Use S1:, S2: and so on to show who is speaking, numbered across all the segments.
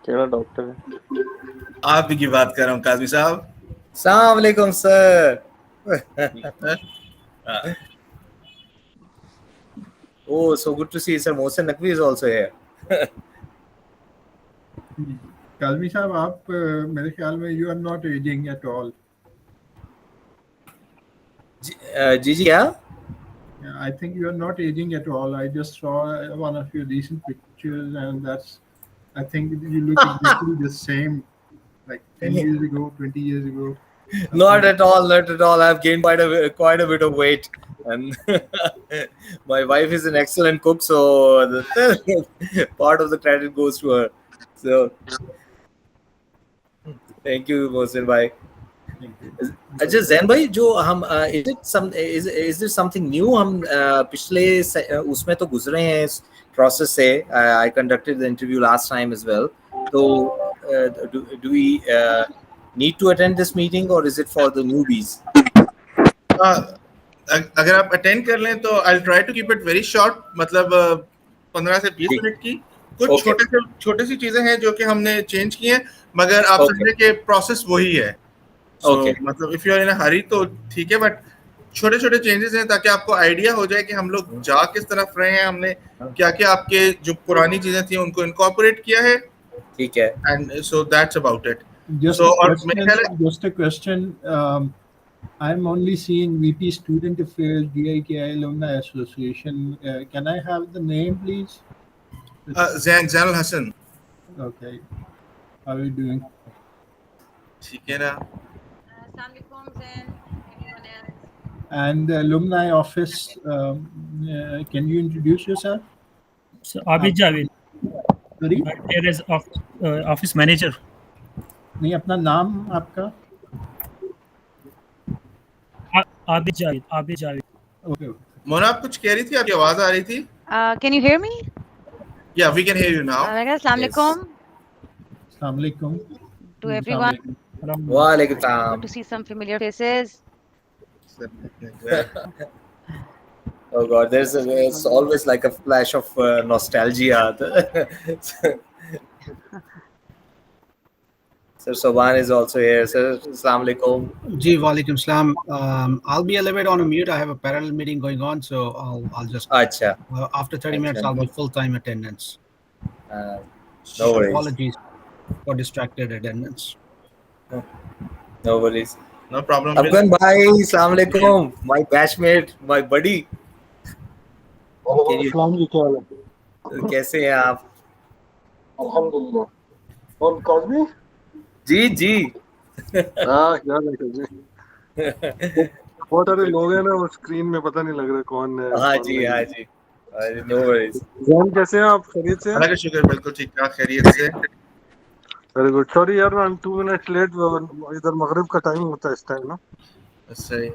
S1: केड़ा डॉक्टर है?
S2: आप ही की बात कर रहा हूँ काजमी साहब।
S3: Assalamu alaikum, sir. Oh, so good to see, sir. Mohsen Naqvi is also here.
S4: Kazmi साहब आप मेरे ख्याल में you are not ageing at all.
S3: जी क्या?
S4: I think you are not aging at all. I just saw one of your recent pictures, and that's. I think you look exactly the same, like 10 years ago, 20 years ago.
S3: Not at all. Not at all. I've gained quite a bit of weight, and my wife is an excellent cook, so part of the credit goes to her. So, thank you, Mohsen bhai. अच्छा जैन भाई जो हम is there something new हम पिछले उसमें तो गुजरे हैं इस प्रोसेस से. I conducted the interview last time as well. So do we need to attend this meeting or is it for the newbies?
S2: अगर आप अटेंड कर लें तो I'll try to keep it very short, मतलब 15 से 20 minute की. कुछ छोटे सी चीजें हैं जो कि हमने चेंज की हैं, मगर आप समझे कि प्रोसेस वही है. मतलब इफ यू आर इन अ हरी तो ठीक है, बट छोटे छोटे चेंजेस हैं ताकि आपको आइडिया हो जाए कि हम लोग जा किस तरफ रहे हैं, हमने क्या क्या आपके जो पुरानी चीजें थी उनको इनकॉर्पोरेट किया है.
S3: ठीक है.
S2: And so that's about it.
S4: Just a question. I'm only seeing VP Student Affairs, GIKIAA Alumni Association. Can I have the name, please?
S2: Zain Hassan.
S4: Okay. How are you doing?
S2: ठीक है ना.
S5: Assalamualaikum, Zain. Anyone else?
S4: And the alumni office, can you introduce yourself?
S6: So, Abid Javed.
S4: Sorry?
S6: There is office manager.
S4: नहीं, अपना नाम आपका?
S6: Abid Javed.
S4: Okay.
S2: Mona आप कुछ कह रही थी, आपकी आवाज आ रही थी.
S5: Can you hear me?
S2: Yeah, we can hear you now.
S5: Assalamualaikum.
S4: Assalamualaikum.
S5: To everyone.
S3: Wa alaikum salam.
S5: Good to see some familiar faces.
S3: Oh God, it's always like a flash of nostalgia. Sir Soban is also here. Sir, Assalamu alaikum.
S7: Ji, walaikum salam. I'll be a little bit on a mute. I have a parallel meeting going on, so I'll just.
S3: Acha.
S7: After 30 minutes, I'll be full-time attendance.
S3: No worries.
S7: Apologies for distracted attendance.
S3: No worries.
S2: No problem.
S3: Afghan bhai, Assalamu alaikum. My batchmate, my buddy.
S1: अस्सलाम जी, क्या हाल है?
S3: कैसे हैं आप?
S1: अल्हम्दुलिल्लाह. और काज़मी?
S3: जी.
S1: हाँ, क्या बैठे जी? बहुत सारे लोग हैं ना, वो स्क्रीन में पता नहीं लग रहा कौन है.
S3: हाँ जी. No worries.
S1: जैन कैसे हैं आप? खैरियत से हैं?
S2: अल्लाह का शुक्र, बिल्कुल ठीक ठाक, खैरियत से.
S1: Very good. सॉरी यार, I'm 2 minutes late. इधर मगरिब का टाइम होता है इस टाइम ना.
S2: सही.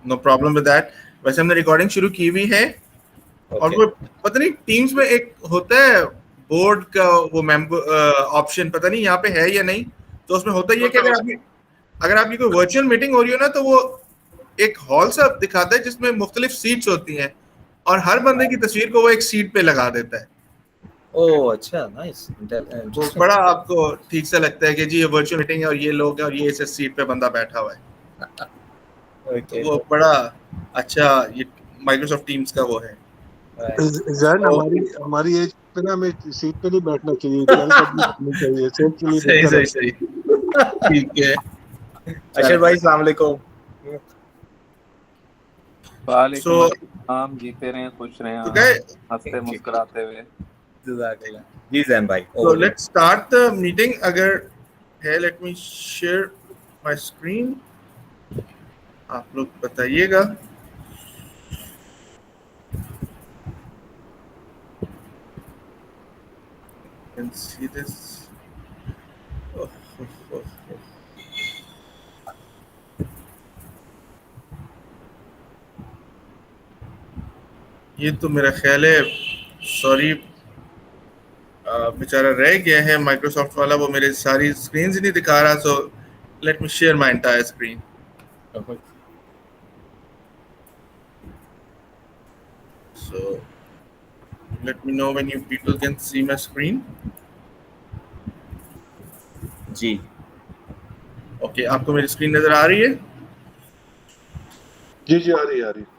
S2: No problem with that. वैसे हमने रिकॉर्डिंग शुरू की हुई है. और वो पता नहीं टीम्स में एक होता है बोर्ड का वो ऑप्शन, पता नहीं यहाँ पे है या नहीं. तो उसमें होता ही है कि अगर आपकी कोई वर्चुअल मीटिंग हो रही हो ना, तो वो एक हॉल सा दिखाता है जिसमें मुख्तलिफ सीट्स होती हैं और हर बंदे की तस्वीर को वो एक सीट पे लगा देता है.
S3: ओह अच्छा, नाइस.
S2: वो बड़ा आपको ठीक से लगता है कि जी ये वर्चुअल मीटिंग है और ये लोग हैं और ये इस सीट पे बंदा बैठा हुआ है. वो बड़ा अच्छा ये माइक्रोसॉफ्ट टीम्स का वो है.
S1: जैन हमारी एज पे ना हमें सीट पे नहीं बैठना चाहिए,
S2: सही. ठीक है.
S3: अशर भाई अस्सलाम वालेकुम.
S8: वालेकुम सलाम. जीते रहें, खुश रहें, हंसते मुस्कुराते हुए.
S3: जज़ाकल्लाह. जी जैन भाई.
S2: So let's start the meeting. अगर है, let me share my screen. आप लोग बताइएगा. Can see this. ये तो मेरा ख्याल है, सॉरी बेचारा रह गया है माइक्रोसॉफ्ट वाला, वो मेरे सारी स्क्रीन ही नहीं दिखा रहा. So let me share my entire screen. So let me know when you people can see my screen.
S3: जी
S2: ओके, आपको मेरी स्क्रीन नजर आ रही है?
S1: जी जी, आ रही है, आ रही है।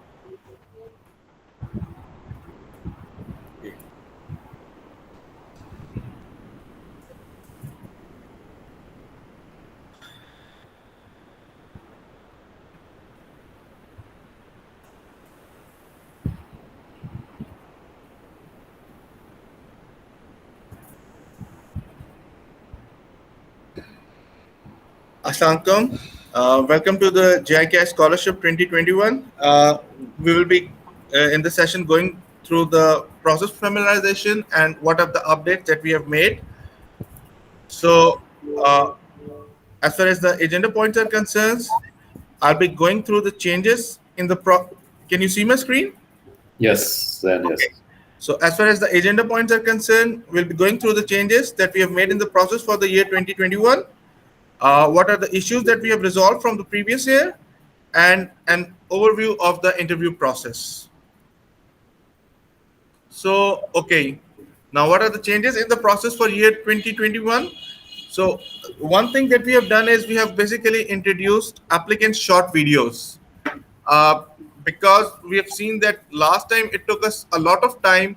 S2: Assalamualaikum. Welcome to the GIKIAA Scholarship 2021. We will be in this session going through the process familiarization and what are the updates that we have made. So, as far as the agenda points are concerned, I'll be going through the changes in the Can you see my screen?
S9: Yes, then yes.
S2: So, as far as the agenda points are concerned, we'll be going through the changes that we have made in the process for the year 2021. What are the issues that we have resolved from the previous year, and an overview of the interview process. So, okay, now what are the changes in the process for year 2021? So, one thing that we have done is we have basically introduced applicant short videos, because we have seen that last time it took us a lot of time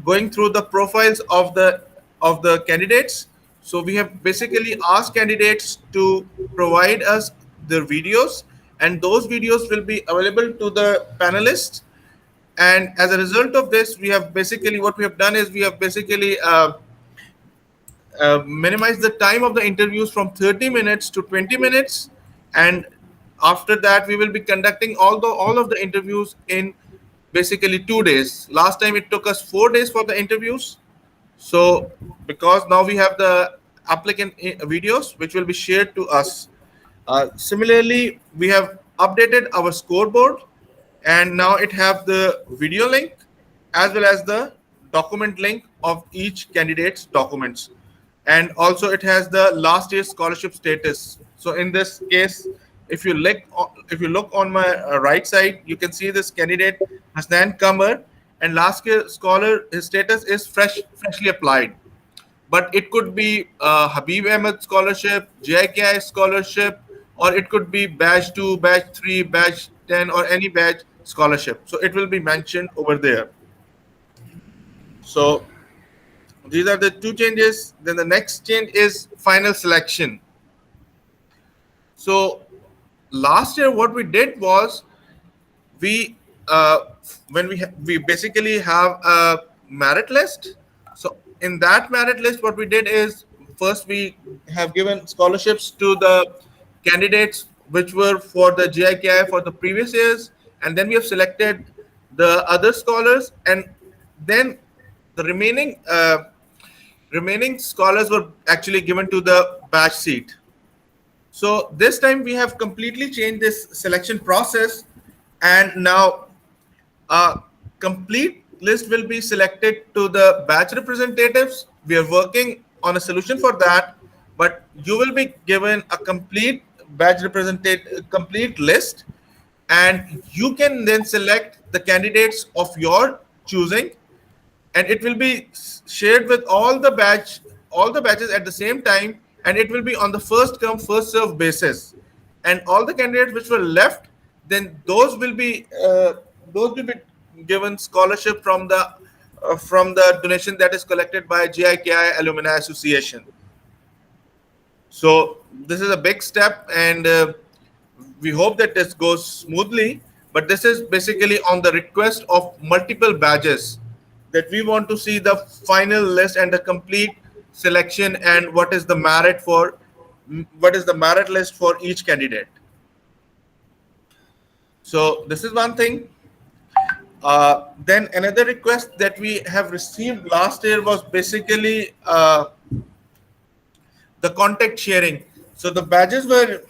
S2: going through the profiles of the candidates. So we have basically asked candidates to provide us their videos, and those videos will be available to the panelists. And as a result of this, we have basically what we have done is we have basically minimized the time of the interviews from 30 minutes to 20 minutes, and after that we will be conducting all of the interviews in basically 2 days. Last time it took us 4 days for the interviews. So because now we have the applicant videos which will be shared to us. Similarly, we have updated our scoreboard, and now it have the video link as well as the document link of each candidate's documents, and also it has the last year's scholarship status. So in this case, if you look on my right side, you can see this candidate Hassan Kamar, and last year scholar, his status is freshly applied. But it could be Habib Ahmed scholarship, GIKIAA scholarship, or it could be batch 2, batch 3, batch 10, or any batch scholarship. So it will be mentioned over there. So these are the two changes. Then the next change is final selection. So last year what we did was we when we basically have a merit list. So in that merit list, what we did is first we have given scholarships to the candidates which were for the GIKI for the previous years, and then we have selected the other scholars, and then the remaining scholars were actually given to the batch seat. So this time we have completely changed this selection process, and now a complete list will be selected to the batch representatives. We are working on a solution for that, but you will be given a complete batch representative complete list, and you can then select the candidates of your choosing, and it will be shared with all the batches at the same time, and it will be on the first come first serve basis, and all the candidates which were left, then those will be given scholarship from the donation that is collected by GIKI Alumni Association. So this is a big step, and we hope that this goes smoothly, but this is basically on the request of multiple badges that we want to see the final list and the complete selection, and what is the merit list for each candidate. So this is one thing. Then another request that we have received last year was basically the contact sharing. So the badges were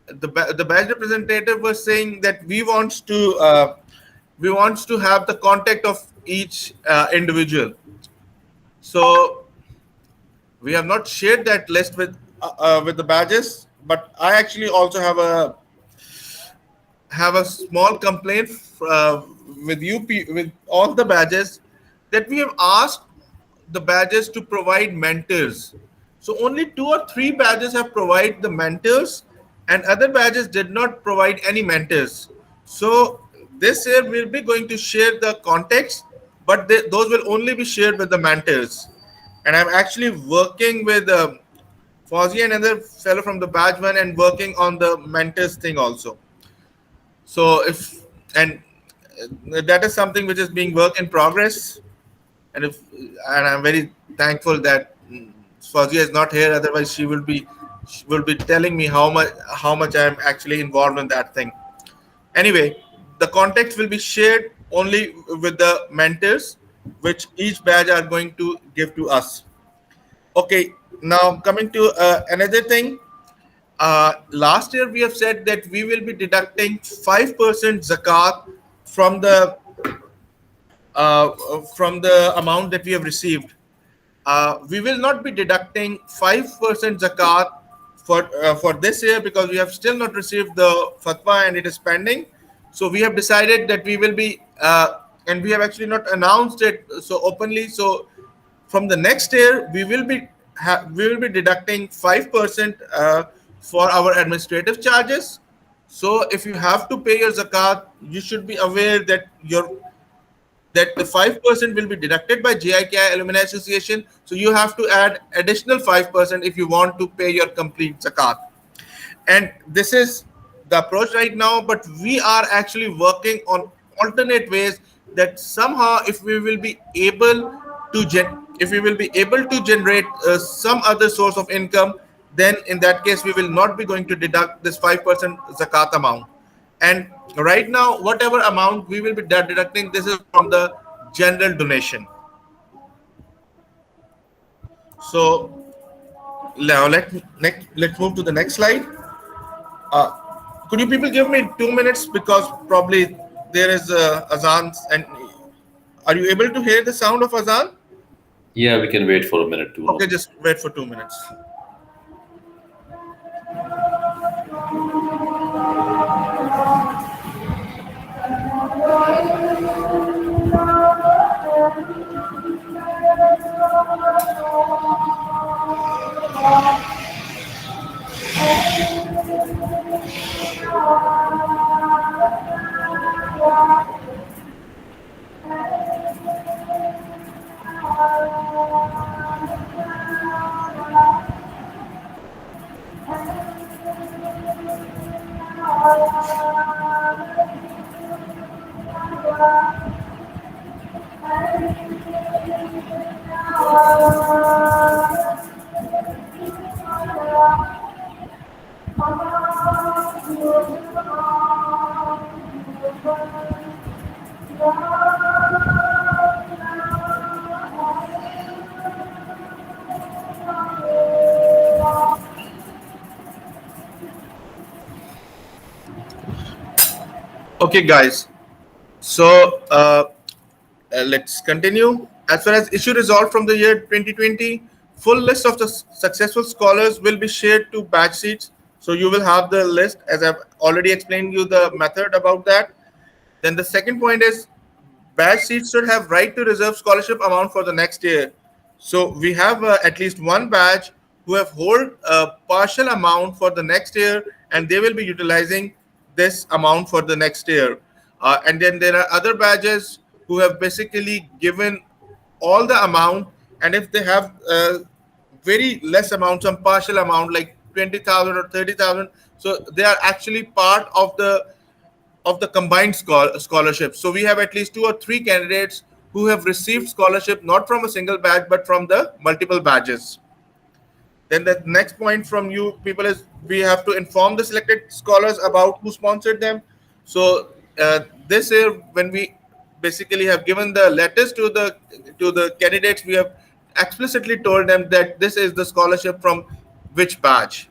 S2: the badge representative was saying that we wants to have the contact of each individual. So we have not shared that list with the badges, but I actually also have a small complaint with with all the badges, that we have asked the badges to provide mentors. So only 2 or 3 badges have provided the mentors, and other badges did not provide any mentors. So this year we'll be going to share the contacts, but those will only be shared with the mentors. And I'm actually working with Fauzi and another fellow from the badge one and working on the mentors thing also. So if and that is something which is being work in progress, and I'm very thankful that Fauzi is not here. Otherwise, she will be telling me how much I'm actually involved in that thing. Anyway, the context will be shared only with the mentors, which each badge are going to give to us. Okay, now coming to another thing. Last year we have said that we will be deducting 5% zakat from the amount that we have received. We will not be deducting 5% zakat for this year because we have still not received the fatwa and it is pending. So we have decided that we will be and we have actually not announced it so openly. So from the next year we will be deducting 5% for our administrative charges. So if you have to pay your zakat, you should be aware that the 5% will be deducted by GIKIAA Alumni Association. So you have to add additional 5% if you want to pay your complete zakat. And this is the approach right now, but we are actually working on alternate ways that somehow if we will be able to generate some other source of income, then in that case we will not be going to deduct this 5% zakat amount. And right now, whatever amount we will be deducting, this is from the general donation. So now let's move to the next slide. Could you people give me 2 minutes because probably there is azan, and are you able to hear the sound of azan?
S9: Yeah, we can wait for a minute too.
S2: Okay, just wait for 2 minutes. Okay, guys. So let's continue. As far as issue resolved from the year 2020, full list of the successful scholars will be shared to batch sheets. So you will have the list, as I've already explained you the method about that. Then the second point is batch sheets should have right to reserve scholarship amount for the next year. So we have at least one batch who have hold a partial amount for the next year, and they will be utilizing this amount for the next year. And then there are other badges who have basically given all the amount, and if they have very less amount, some partial amount like 20,000 or 30,000, so they are actually part of the combined scholarship. So we have at least 2 or 3 candidates who have received scholarship not from a single badge but from the multiple badges. Then the next point from you people is we have to inform the selected scholars about who sponsored them. So this year, when we basically have given the letters to the candidates, we have explicitly told them that this is the scholarship from which badge.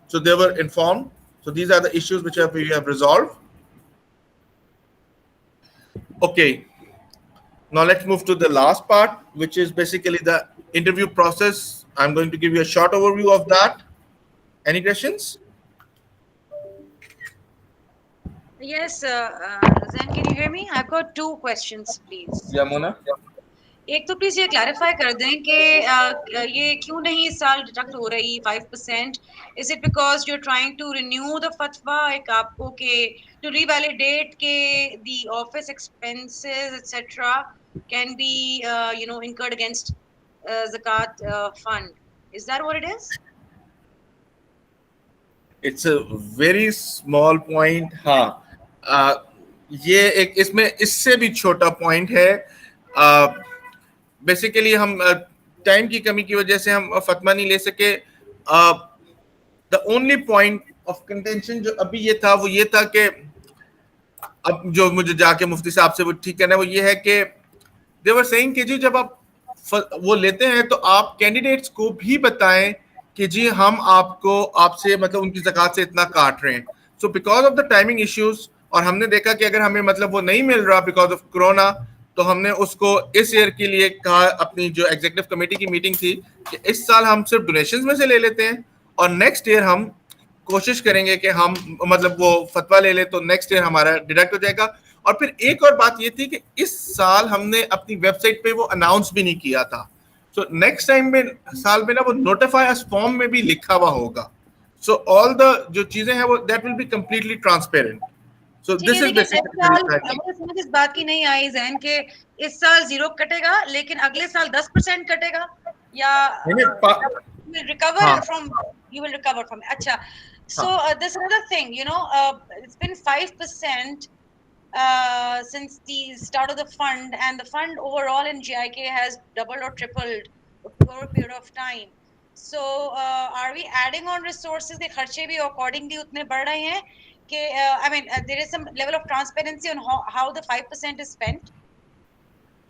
S2: So they were informed. So these are the issues which we have resolved. Okay. Now let's move to the last part, which is basically the interview process. I'm going to give you a short overview of that. Any questions?
S5: Yes, Zain, can you hear me? I've got 2 questions, please.
S2: Yeah, Mona.
S5: एक तो please ये clarify कर दें कि ये क्यों नहीं इस साल डिडक्ट हो रही 5%? Is it because you are trying to renew the फतवा, एक आपको के टू रिवैलिडेट के the office expenses etcetera can be you know incurred against zakat fund? Is that what it is?
S2: It's a very small point. हाँ, ये एक इसमें इससे भी छोटा पॉइंट है। बेसिकली हम टाइम की कमी की वजह से हम फतवा नहीं ले सके। The only point of contention जो अभी ये था वो ये था कि अब जो मुझे जाके मुफ्ती साहब से वो ठीक करना है वो ये है कि दे वर सेइंग कि जी जब आप वो लेते हैं तो आप कैंडिडेट्स को भी बताएं कि जी हम आपको आपसे मतलब उनकी ज़कात से इतना काट रहे हैं। So because of the timing issues, और हमने देखा कि अगर हमें मतलब वो नहीं मिल रहा बिकॉज ऑफ कोरोना, तो हमने उसको इस ईयर के लिए कहा, अपनी जो एग्जीक्यूटिव कमेटी की मीटिंग थी, कि इस साल हम सिर्फ डोनेशंस में से ले लेते हैं और नेक्स्ट ईयर हम कोशिश करेंगे कि हम मतलब वो फतवा ले ले तो नेक्स्ट ईयर हमारा डिडक्ट हो जाएगा। और फिर एक और बात ये थी कि इस साल हमने अपनी वेबसाइट पे वो अनाउंस भी नहीं किया था। सो नेक्स्ट टाइम में साल में ना वो नोटिफाई अस फॉर्म में भी लिखा हुआ होगा। सो ऑल द जो चीजें हैं वो that will be completely transparent. So this is basically
S5: मुझे समझ इस बात की नहीं आई जैन के इस साल 0 कटेगा लेकिन अगले साल 10% कटेगा या you will recover from अच्छा। So this another thing, you know, it's been 5% since the start of the fund, and the fund overall in GIKAA has doubled or tripled over a period of time. So are we adding on resources? The खर्चे भी accordingly उतने बढ़ रहे हैं कि I mean there is some level of transparency on how the 5% is spent.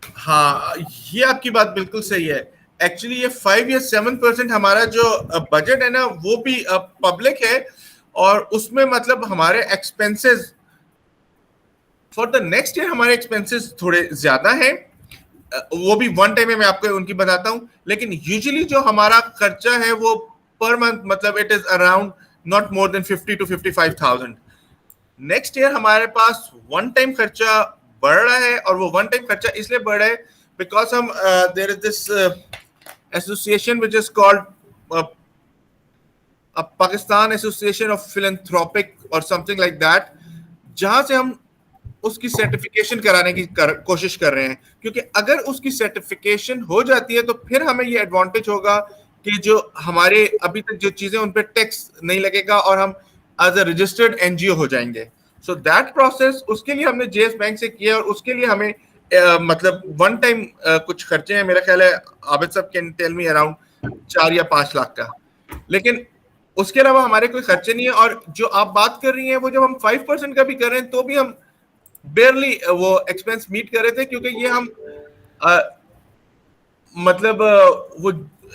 S2: हाँ, ये आपकी बात बिल्कुल सही है। एक्चुअली ये 5 या 7% हमारा जो बजट है ना वो भी पब्लिक है, और उसमें मतलब हमारे expenses for the next year हमारे एक्सपेंसेस थोड़े ज्यादा हैं। वो भी वन टाइम में मैं आपको उनकी बताता हूँ, लेकिन यूजुअली जो हमारा खर्चा है वो पर मंथ मतलब it is around not more than 50 to 55,000। Next year हमारे पास वन टाइम खर्चा बढ़ रहा है, और वो वन टाइम खर्चा इसलिए बढ़ रहा है बिकॉज हम there is this association which is called Pakistan association of philanthropic और समथिंग लाइक दैट, जहां से हम उसकी सर्टिफिकेशन कराने की कोशिश कर रहे हैं। क्योंकि अगर उसकी सर्टिफिकेशन हो जाती है तो फिर हमें ये एडवांटेज होगा कि जो हमारे अभी तक जो चीजें उन पे टैक्स नहीं लगेगा और हम एज अ रजिस्टर्ड एनजीओ हो जाएंगे। सो दैट प्रोसेस उसके लिए हमने जेएस बैंक से किया, और उसके लिए हमें मतलब वन टाइम कुछ खर्चे हैं, मेरा ख्याल है आबिद साहब कैन टेल मी अराउंड 4 या 5 लाख का। लेकिन उसके अलावा हमारे कोई खर्चे नहीं है। और जो आप बात कर रही हैं वो जब हम 5% का भी कर रहे हैं तो भी हम बेयरली वो एक्सपेंस मीट कर रहे थे, क्योंकि ये हम मतलब वो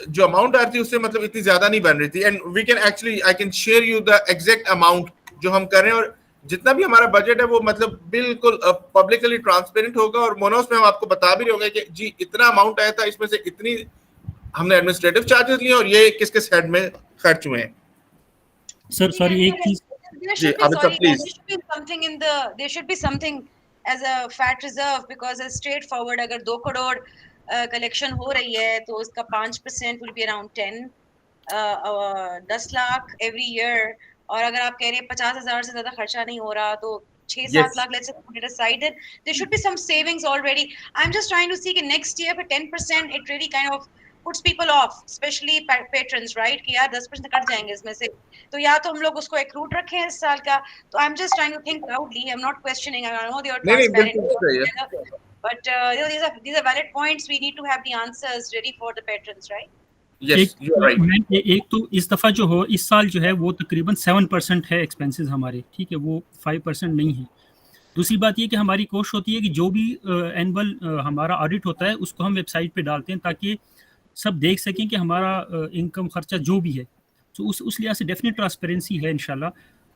S2: जो अमाउंट आ रही थी उससे मतलब इतनी ज्यादा नहीं बन रही थी। And we can actually I can share you the exact amount जो हम कर रहे हैं, और जितना भी हमारा बजट है वो मतलब बिल्कुल पब्लिकली ट्रांसपेरेंट होगा। और मोनोस में हम आपको बता भी रहे होंगे कि जी इतना अमाउंट आया था, इसमें से इतनी हमने एडमिनिस्ट्रेटिव चार्जेस लिए और ये किस किस हेड में खर्च हुए हैं।
S6: सर सॉरी एक चीज
S5: There should be something as a fat reserve, because as straightforward अगर 2 करोड़ कलेक्शन हो रही है तो उसका 5% will be around 10 lakh every year। और अगर आप कह रहे हैं 50,000 से ज्यादा खर्चा नहीं हो रहा तो 6-7 lakh, let's put it aside, there should be some savings already. I'm just trying to see कि next year for 10% it really kind of puts people off, especially patrons, right? कि यार 10% कट जाएंगे इसमें से, तो या तो हम लोग उसको accrued रखें इस साल का। तो I'm just trying to think loudly, I'm not questioning, I know they are transparent, but you know, these are valid points, we need to have the answers ready for the patrons, right?
S2: Yes, you are right.
S6: एक तो इस दफा जो हो इस साल जो है वो तकरीबन 7% है एक्सपेंसेस हमारे, ठीक है, वो 5% नहीं है। दूसरी बात ये कि हमारी कोशिश होती है कि जो भी एनुअल हमारा ऑडिट होता है उसको हम वेबसाइट पे डालते हैं ताकि सब देख सकें कि हमारा इनकम खर्चा जो भी है, तो उस लिहाज से डेफिनेट ट्रांसपेरेंसी है इंशाल्लाह।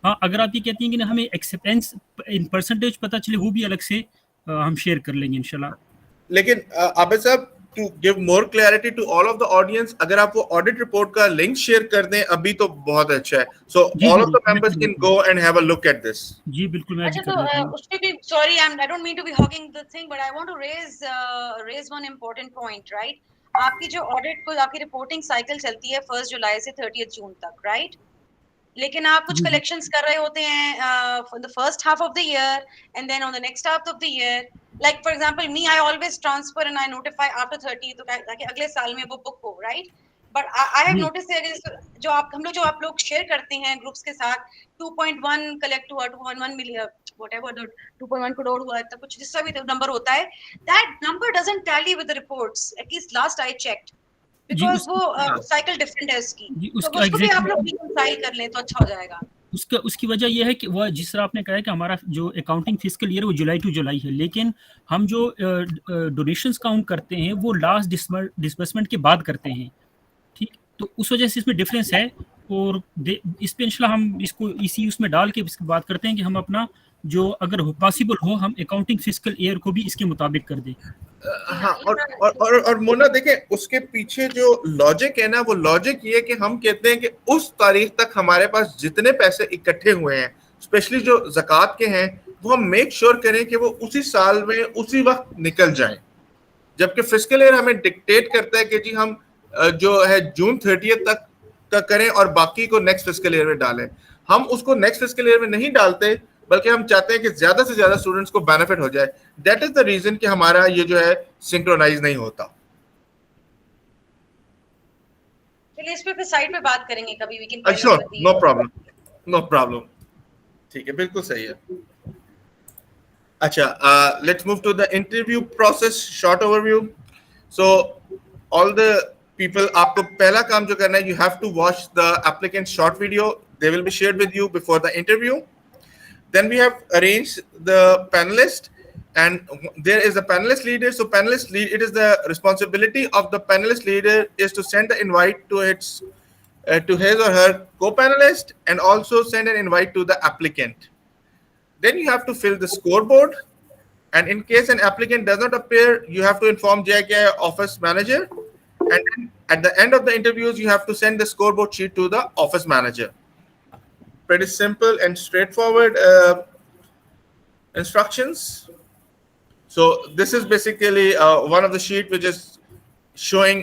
S6: हाँ, अगर आप ये कहती हैं कि ना हमें एक्सपेंस इन परसेंटेज पता चले, वो भी अलग से हम शेयर कर लेंगे इंशाल्लाह।
S2: लेकिन आबिद साहब, to give more clarity to all of the audience, अगर आप वो ऑडिट रिपोर्ट का लिंक शेयर कर दें अभी तो बहुत अच्छा है, so all of the members can go and have a look at this.
S6: जी बिल्कुल, मैं
S5: अच्छा, तो उसके भी Sorry, I don't mean to be hogging the thing, but I want to raise one important point, right? आपकी जो audit को आपकी reporting cycle चलती है 1 जुलाई से 30 जून तक, right? लेकिन आप कुछ collections कर रहे होते हैं for the first half of the year and then on the next half of the year. Like for example, me, I always transfer and I notify after 30 तो ताकि अगले साल में वो book हो, right? But I have noticed that जो आप लोग share करते हैं groups के साथ 2.1 collect हुआ 2.1 million whatever the 2.1 crore हुआ तब कुछ जिसका भी number होता है, that number doesn't tally with the reports, at least last I checked, because वो cycle different है उसकी, तो उसको भी आप लोग reconcile कर लें तो अच्छा हो जाएगा।
S6: उसकी वजह यह है कि वह जिस तरह आपने कहा है कि हमारा जो अकाउंटिंग फिस्कल ईयर वो जुलाई टू जुलाई है, लेकिन हम जो डोनेशंस काउंट करते हैं वो लास्ट डिसबर्समेंट के बाद करते हैं, ठीक, तो उस वजह से इसमें डिफरेंस है। और इस पे इंशाल्लाह हम इसको इसी उसमें डाल के इसकी बात करते हैं कि हम अपना जो अगर पॉसिबल हो हम अकाउंटिंग फिस्कल ईयर को भी इसके मुताबिक कर दें।
S2: हाँ, और मोना देखें उसके पीछे जो लॉजिक है ना, वो लॉजिक ये कि हम कहते हैं कि उस तारीख तक हमारे पास जितने पैसे इकट्ठे हुए हैं, स्पेशली जो ज़कात के हैं, वो हम मेक श्योर करें कि वो उसी साल में उसी वक्त निकल जाएं। जबकि फिस्कल ईयर हमें डिक्टेट करता है कि जी हम जो है जून 30 तक का करें और बाकी को नेक्स्ट फिस्कल ईयर में डालें। हम उसको नेक्स्ट फिस्कल ईयर में नहीं डालते, बल्कि हम चाहते हैं कि ज्यादा से ज्यादा स्टूडेंट्स को बेनिफिट हो जाए। दैट इज द रीजन कि हमारा ये जो है सिंक्रोनाइज नहीं होता।
S5: चलिए इस पे साइड पे बात करेंगे कभी, we can
S2: sure, no problem, no problem, ठीक है, बिल्कुल सही है। अच्छा, let's move to the interview process, short overview. So all the people, आपको पहला काम जो करना है, you have to watch the applicant short video, they will be shared with you before the interview. Then we have arranged the panelist, and there is a panelist leader. So panelist lead, it is the responsibility of the panelist leader is to send the invite to to his or her co-panelist, and also send an invite to the applicant. Then you have to fill the scoreboard, and in case an applicant does not appear, you have to inform GIKIAA office manager, and then at the end of the interviews, you have to send the scoreboard sheet to the office manager. Pretty simple and straightforward instructions. So this is basically one of the sheet which is showing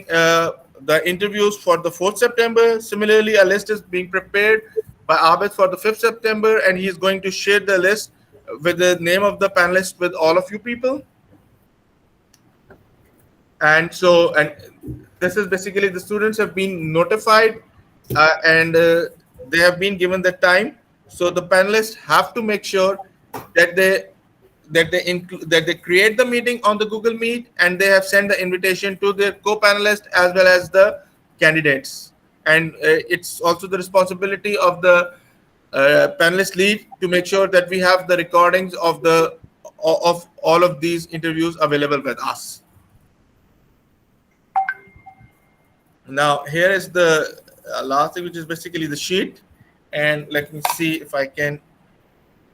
S2: the interviews for the 4th September. Similarly, a list is being prepared by Abid for the 5th September, and he is going to share the list with the name of the panelists with all of you people. And so, and this is basically the students have been notified and they have been given the time. So the panelists have to make sure that they create the meeting on the Google Meet, and they have sent the invitation to their co-panelists as well as the candidates. And it's also the responsibility of the panelist lead to make sure that we have the recordings of all of these interviews available with us. Now here is the last thing, which is basically the sheet, and let me see if I can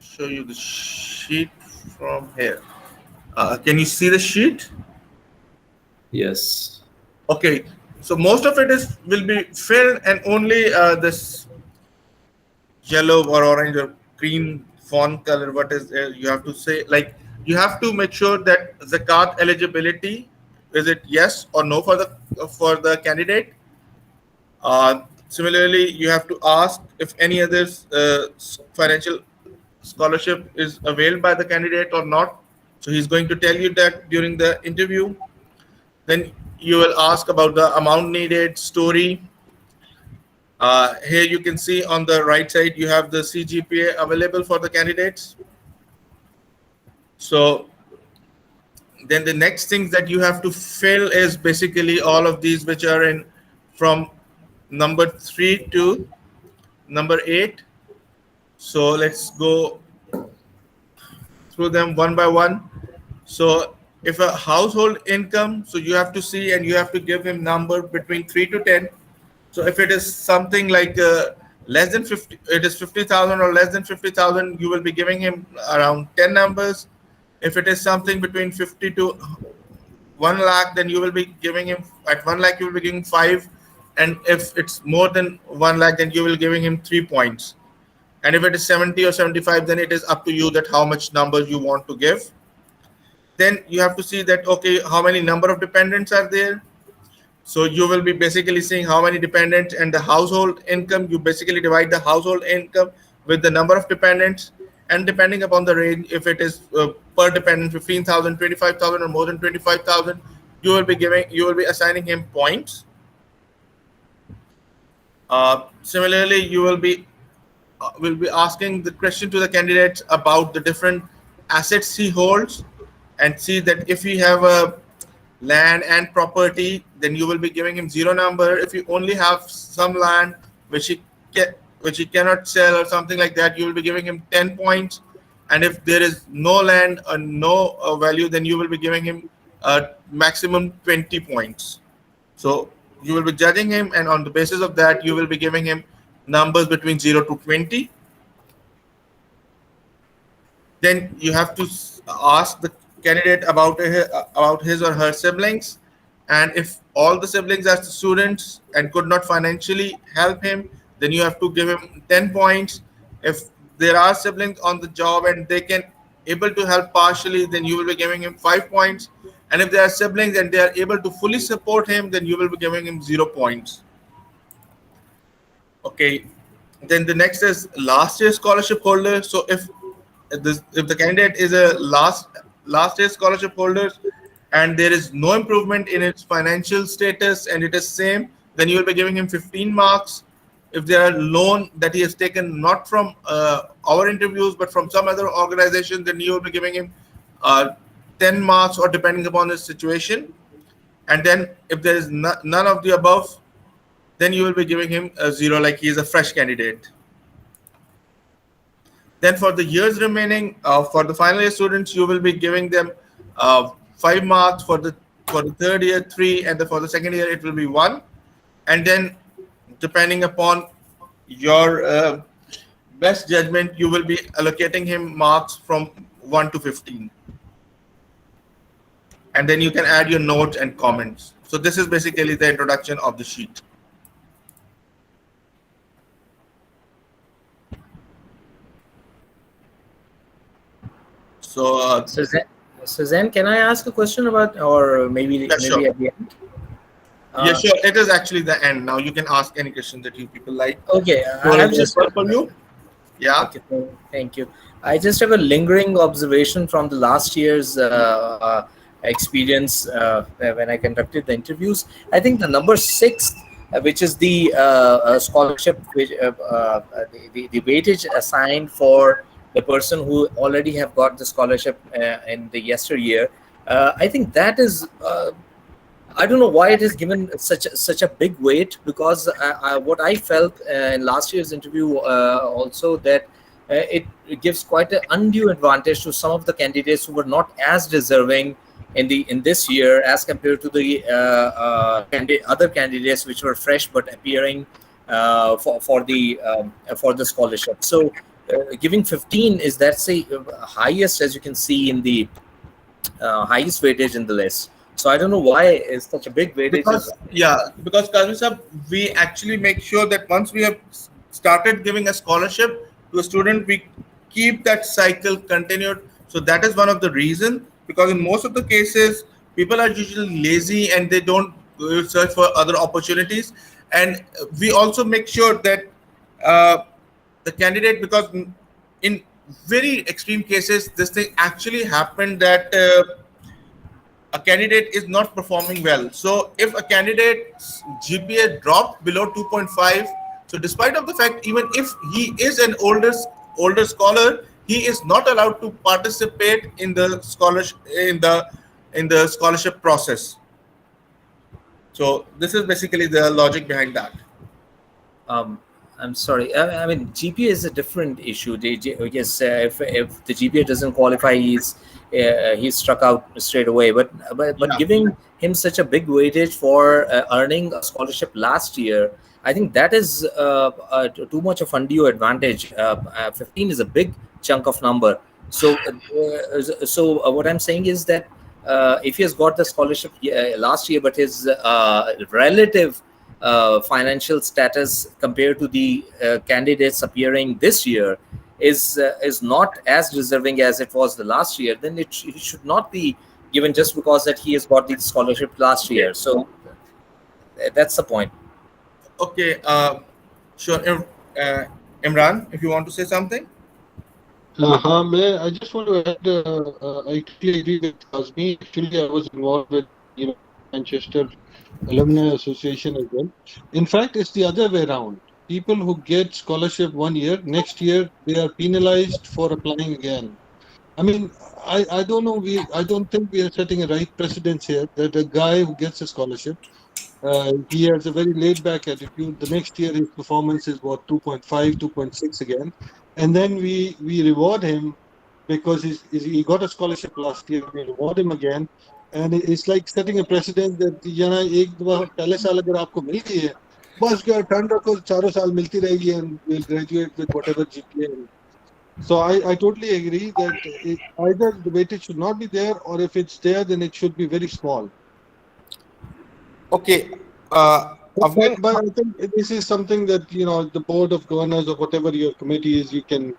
S2: show you the sheet from here. Can you see the sheet?
S9: Yes.
S2: Okay, so most of it will be filled, and only this yellow or orange or green font color, what is you have to say, like you have to make sure that zakat eligibility, is it yes or no for the candidate. Similarly, you have to ask if any other financial scholarship is availed by the candidate or not. So he's going to tell you that during the interview. Then you will ask about the amount needed, story. Here you can see on the right side, you have the CGPA available for the candidates. So then the next things that you have to fill is basically all of these, which are in from number 3 to number 8. So let's go through them one by one. So if a household income, so you have to see, and you have to give him number between 3 to 10. So if it is something like less than 50, it is 50,000 or less than 50,000, you will be giving him around 10 numbers. If it is something between 50 to 1 lakh, then you will be giving him, at 1 lakh you will be giving 5. And if it's more than 1 lakh, then you will giving him 3 points. And if it is 70 or 75, then it is up to you that how much numbers you want to give. Then you have to see that, okay, how many number of dependents are there. So you will be basically seeing how many dependents and the household income. You basically divide the household income with the number of dependents, and depending upon the range, if it is per dependent 15,000, 25,000, or more than 25,000, you will be assigning him points. Similarly, you will be asking the question to the candidates about the different assets he holds, and see that if he have a land and property, then you will be giving him 0 number. If you only have some land which he cannot sell or something like that, you will be giving him 10 points. And if there is no land or no value, then you will be giving him maximum 20 points. So you will be judging him, and on the basis of that, you will be giving him numbers between 0 to 20. Then you have to ask the candidate about his or her siblings, and if all the siblings are students and could not financially help him, then you have to give him 10 points. If there are siblings on the job and they can able to help partially, then you will be giving him 5 points. And if there are siblings and they are able to fully support him, then you will be giving him 0 points. Okay, then the next is last year scholarship holder. So if the candidate is a last year scholarship holder and there is no improvement in its financial status and it is same, then you will be giving him 15 marks. If there are loan that he has taken not from our interviews but from some other organization, then you will be giving him 10 marks, or depending upon his situation. And then if there is none of the above, then you will be giving him a 0, like he is a fresh candidate. Then for the years remaining, for the final year students, you will be giving them 5 marks. For the third year, 3, and for the second year, it will be 1. And then depending upon your best judgment, you will be allocating him marks from 1 to 15. And then you can add your notes and comments. So this is basically the introduction of the sheet. So,
S3: Zain, can I ask a question about, or maybe
S2: sure.
S3: At the end?
S2: Yeah, sure. It is actually the end. Now you can ask any question that you people like.
S3: Okay,
S2: I have just for you. Yeah.
S3: Okay, thank you. I just have a lingering observation from the last year's experience when I conducted the interviews. I think the number 6, which is the scholarship, which the weightage assigned for the person who already have got the scholarship in the yesteryear. I think that is. I don't know why it is given such a big weight, because what I felt in last year's interview also, that it gives quite an undue advantage to some of the candidates who were not as deserving in this year as compared to the other candidates which were fresh but appearing for the scholarship. So giving 15 is, that's the highest, as you can see, in the highest weightage in the list. So I don't know why it's such a big weightage.
S2: Because Kazmi Sahab, we actually make sure that once we have started giving a scholarship to a student, we keep that cycle continued. So that is one of the reasons, because in most of the cases, people are usually lazy and they don't search for other opportunities. And we also make sure that the candidate, because in very extreme cases, this thing actually happened, that a candidate is not performing well. So if a candidate's GPA dropped below 2.5, so despite of the fact, even if he is an older scholar, he is not allowed to participate in the scholarship process. So this is basically the logic behind that.
S3: I'm sorry. I mean, GPA is a different issue. Yes, if the GPA doesn't qualify, he's struck out straight away. But giving him such a big weightage for earning a scholarship last year, I think that is too much of undue advantage. 15 is a big chunk of number. So, what I'm saying is that if he has got the scholarship last year, but his relative financial status compared to the candidates appearing this year is not as deserving as it was the last year, then it should not be given just because that he has got the scholarship last year. So that's the point.
S2: Okay, sure. Imran, if you want to say something.
S1: I just want to add, I totally agree with Azmi. Actually, I was involved with, Manchester Alumni Association as well. In fact, it's the other way around. People who get scholarship 1 year, next year they are penalized for applying again. I mean, I don't know. I don't think we are setting a right precedence here that a guy who gets a scholarship, he has a very laid back attitude. The next year his performance is what 2.5, 2.6 again, and then we reward him because he got a scholarship last year. We reward him again, and it's like setting a precedent that एक दफा पहले साल अगर आपको मिल गई है, बस क्या ठंड रखो चारों साल मिलती रहेगी and we'll graduate with whatever GPA. So I totally agree that either the weightage should not be there, or if it's there, then it should be very small.
S2: Okay.
S1: But I think this is something that the board of governors or whatever your committee is, you can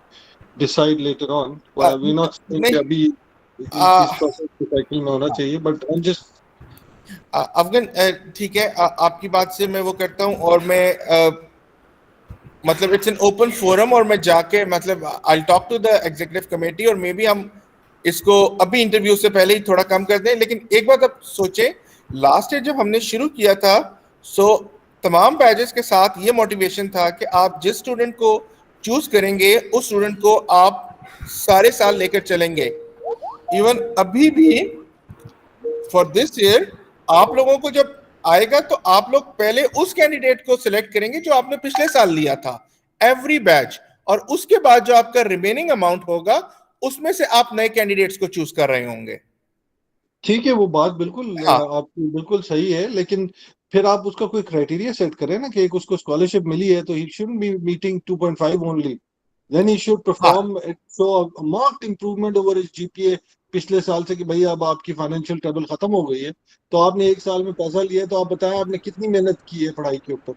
S1: decide later on. We're not saying कि अभी इस process के cycle में होना चाहिए, but I'm just
S2: Afghan ठीक है, आपकी बात से मैं वो करता हूँ, और मैं मतलब इट्स एन ओपन फोरम, और मैं जाके मतलब I talk to the executive committee, और मे बी हम इसको अभी इंटरव्यू से पहले ही थोड़ा कम कर दें. लेकिन एक बात आप सोचें, लास्ट ईयर जब हमने शुरू किया था, सो तमाम बैचेस के साथ ये मोटिवेशन था कि आप जिस स्टूडेंट को चूज करेंगे उस स्टूडेंट को आप सारे साल लेकर चलेंगे. इवन अभी भी फॉर दिस ईयर आप लोगों को जब आएगा तो आप लोग पहले उस कैंडिडेट को सिलेक्ट करेंगे जो आपने पिछले साल लिया था, एवरी बैच, और उसके बाद जो आपका रिमेनिंग अमाउंट होगा उसमें से आप नए कैंडिडेट्स को चूज कर रहे होंगे.
S1: ठीक है, वो बात बिल्कुल आपकी बिल्कुल सही है, लेकिन फिर आप उसका कोई क्राइटेरिया सेट करें ना कि एक उसको स्कॉलरशिप मिली है तो he shouldn't be meeting 2.5 only, then he should perform show a marked improvement over his GPA पिछले साल से, कि भाई अब आपकी फाइनेंशियल ट्रबल खत्म हो गई है, तो आपने एक साल में पैसा लिया है, तो आप बताएं आपने कितनी मेहनत की है पढ़ाई के ऊपर.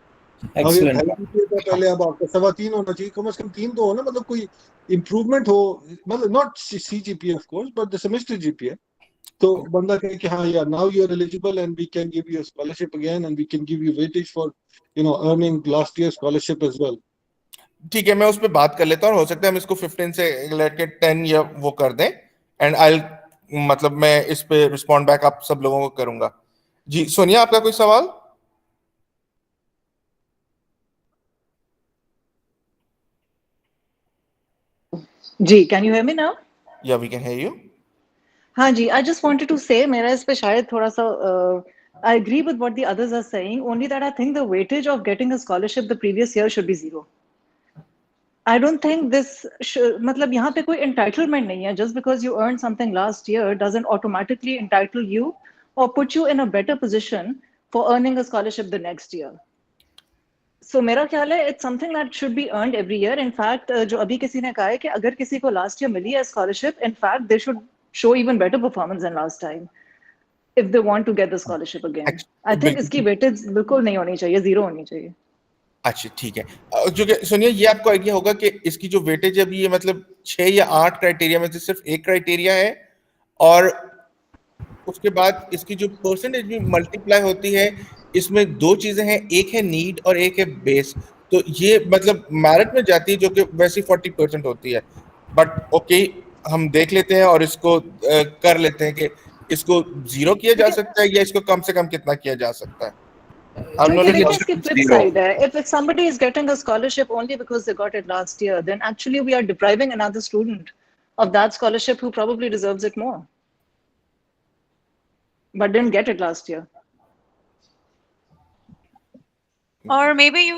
S1: अगर ढाई जीपीए था पहले, अब आपका 3.25 होना चाहिए, कम से कम 3 तो हो ना, मतलब कोई इंप्रूवमेंट हो, मतलब not C GPA of course but the semester GPA. तो बंदा कहे कि हाँ यार, now you are eligible and we can give you scholarship again and we can give you weightage for earning last year scholarship as well.
S2: ठीक है, मैं उस पर बात कर लेता हूँ, हो सकता है हम इसको 15 से लेके 10 या वो कर दें, एंड आई मतलब मैं इस पे रिस्पॉन्ड बैक आप सब लोगों को करूंगा. जी सोनिया, आपका कोई सवाल?
S10: जी, can you hear me now?
S2: या वी कैन हियर यू.
S10: हाँ जी, I just wanted to say मेरा इस पे शायद थोड़ा सा I agree with what the others are saying, only that I think the weightage of getting a scholarship the previous year should be 0. I don't think this मतलब यहाँ पे कोई entitlement नहीं है. Just because you earned something last year doesn't automatically entitle you or put you in a better position for earning a scholarship the next year. So मेरा ख्याल है it's something that should be earned every year. In fact, जो अभी किसी ने कहा है कि अगर किसी को last year मिली है scholarship, in fact they should show even better performance than last time if they want to get the scholarship again. I think इसकी weightage बिल्कुल नहीं होनी चाहिए, 0 होनी चाहिए.
S2: अच्छा ठीक है, जो कि सोनिया ये आपको आइडिया होगा कि इसकी जो वेटेज है ये मतलब 6 या 8 क्राइटेरिया में से सिर्फ एक क्राइटेरिया है, और उसके बाद इसकी जो परसेंटेज भी मल्टीप्लाई होती है, इसमें 2 चीजें हैं, एक है नीड और एक है बेस. तो ये मतलब मेरिट में जाती है, जो कि वैसे 40% होती है. बट ओके, हम देख लेते हैं और इसको कर लेते हैं कि इसको 0 किया जा सकता है या इसको कम से कम कितना किया जा सकता है.
S10: If somebody is getting a scholarship only because they got it last year, then actually we are depriving another student of that scholarship who probably deserves it more, but didn't get it last year.
S5: Or maybe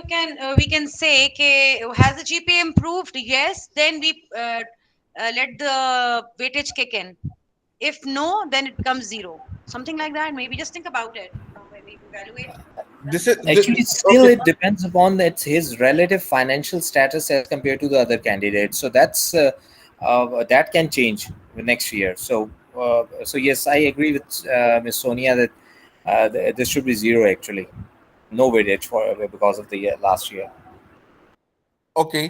S5: we can say, has the GPA improved? Yes, then we let the weightage kick in. If no, then it becomes 0. Something like that. Maybe just think about it. Maybe evaluate.
S3: It depends upon his relative financial status as compared to the other candidates. So that's that can change next year. So yes, I agree with Ms. Sonia that this should be 0 actually. no weightage for because of the last year.
S2: Okay.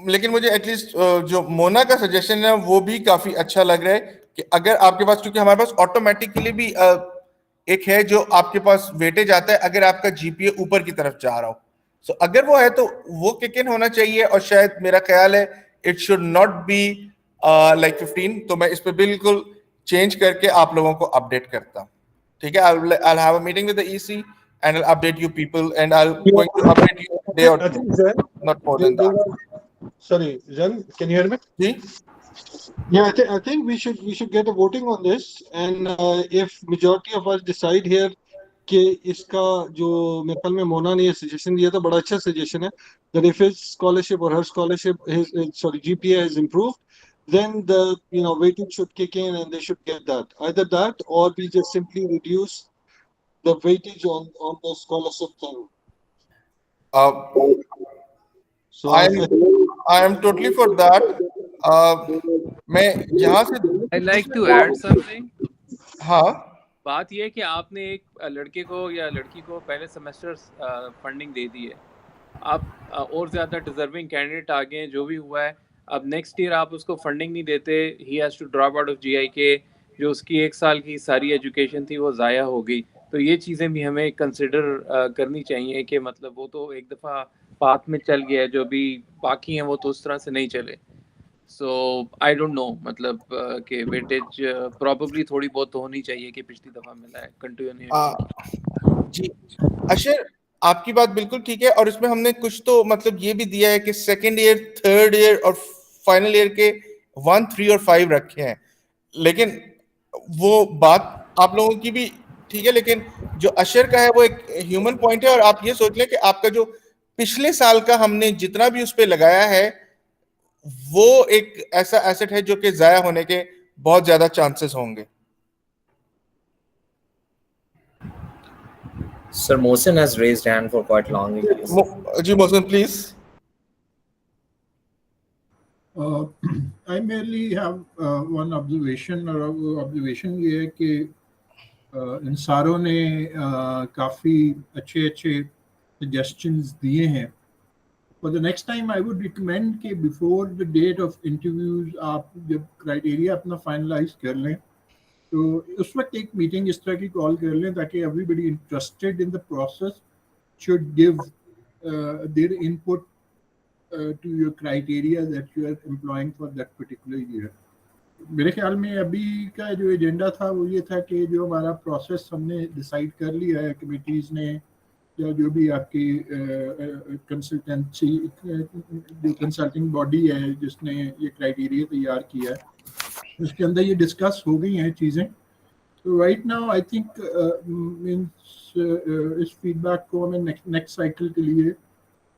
S2: लेकिन मुझे at least जो मोना का suggestion है वो भी काफी अच्छा लग रहा है कि अगर आपके पास, क्योंकि हमारे पास ऑटोमेटिकली भी एक है जो आपके पास वेटेज आता है अगर आपका जीपीए ऊपर की तरफ जा रहा हो. सो अगर वो है तो वो किक इन होना चाहिए, और शायद मेरा ख्याल है it should not be like 15. तो मैं इस पे बिल्कुल चेंज करके आप लोगों को अपडेट करता हूं. ठीक है, I'll have a meeting with the EC and I'll update you people, and I'll going to update you a day or
S1: I
S2: two,
S1: think Zain,
S2: not more than that.
S1: Sorry, Zain, can you hear me?
S2: See?
S1: Yeah, I think we should get a voting on this, and if majority of us decide here कि इसका जो मेरे ख्याल में मोना ने ये suggestion दिया था, बड़ा अच्छा सजेशन है, that if his scholarship or her scholarship, GPA has improved, then the weightage should kick in and they should get that. Either that or we just simply reduce the weightage on the scholarship thing. So
S2: I am totally for that. मैं यहाँ से
S8: I like to add something.
S2: हाँ,
S8: बात ये है कि आपने एक लड़के को या लड़की को पहले सेमेस्टर फंडिंग दे दी है, आप और ज़्यादा डिजर्विंग कैंडिडेट आ गए हैं, जो भी हुआ है, अब नेक्स्ट ईयर आप उसको फंडिंग नहीं देते, he has to drop out of GIK, जो उसकी 1 साल की सारी एजुकेशन थी वो ज़ाया हो गई. तो ये चीज़ें भी हमें कंसिडर करनी चाहिए कि मतलब वो तो एक दफ़ा पाथ में चल गया है, जो भी बाकी हैं वो तो उस तरह से नहीं चले. सो आई डोंट नो, मतलब कि वेटेज प्रॉबेबली थोड़ी बहुत तो होनी चाहिए कि पिछली दफ़ा मिला है कंटिन्यू.
S2: जी अशर, आपकी बात बिल्कुल ठीक है, और इसमें हमने कुछ तो मतलब ये भी दिया है कि सेकेंड ईयर, थर्ड ईयर और फाइनल ईयर के 1, 3 और 5 रखे हैं. लेकिन वो बात आप लोगों की भी ठीक है, लेकिन जो अशर का है वो एक ह्यूमन पॉइंट है, और आप ये सोच लें कि आपका जो पिछले साल का हमने जितना भी उस पर लगाया है वो एक ऐसा एसेट है जो कि जाया होने के बहुत ज्यादा चांसेस होंगे.
S3: Sir Mohsin has raised hand for quite long.
S2: Ji Mohsin, please.
S4: I merely have one observation, और observation ये है कि इन सारों ने काफ़ी अच्छे suggestions दिए हैं. For the next time, I would recommend कि before the date of interviews आप जब criteria अपना finalize कर लें, तो उस वक्त एक मीटिंग इस तरह की कॉल कर लें ताकि everybody interested in the process should give their input to your criteria that you are employing for that particular year. मेरे ख्याल में अभी का जो एजेंडा था वो ये था कि जो हमारा प्रोसेस हमने डिसाइड कर लिया है कमिटीज़ ने, या जो भी आपकी कंसल्टेंसी जो कंसल्टिंग बॉडी है जिसने ये क्राइटेरिया तैयार किया है, उसके अंदर ये डिस्कस हो गई हैं चीज़ें. तो right now I think means इस फीडबैक को हमें नेक्स्ट साइकिल के लिए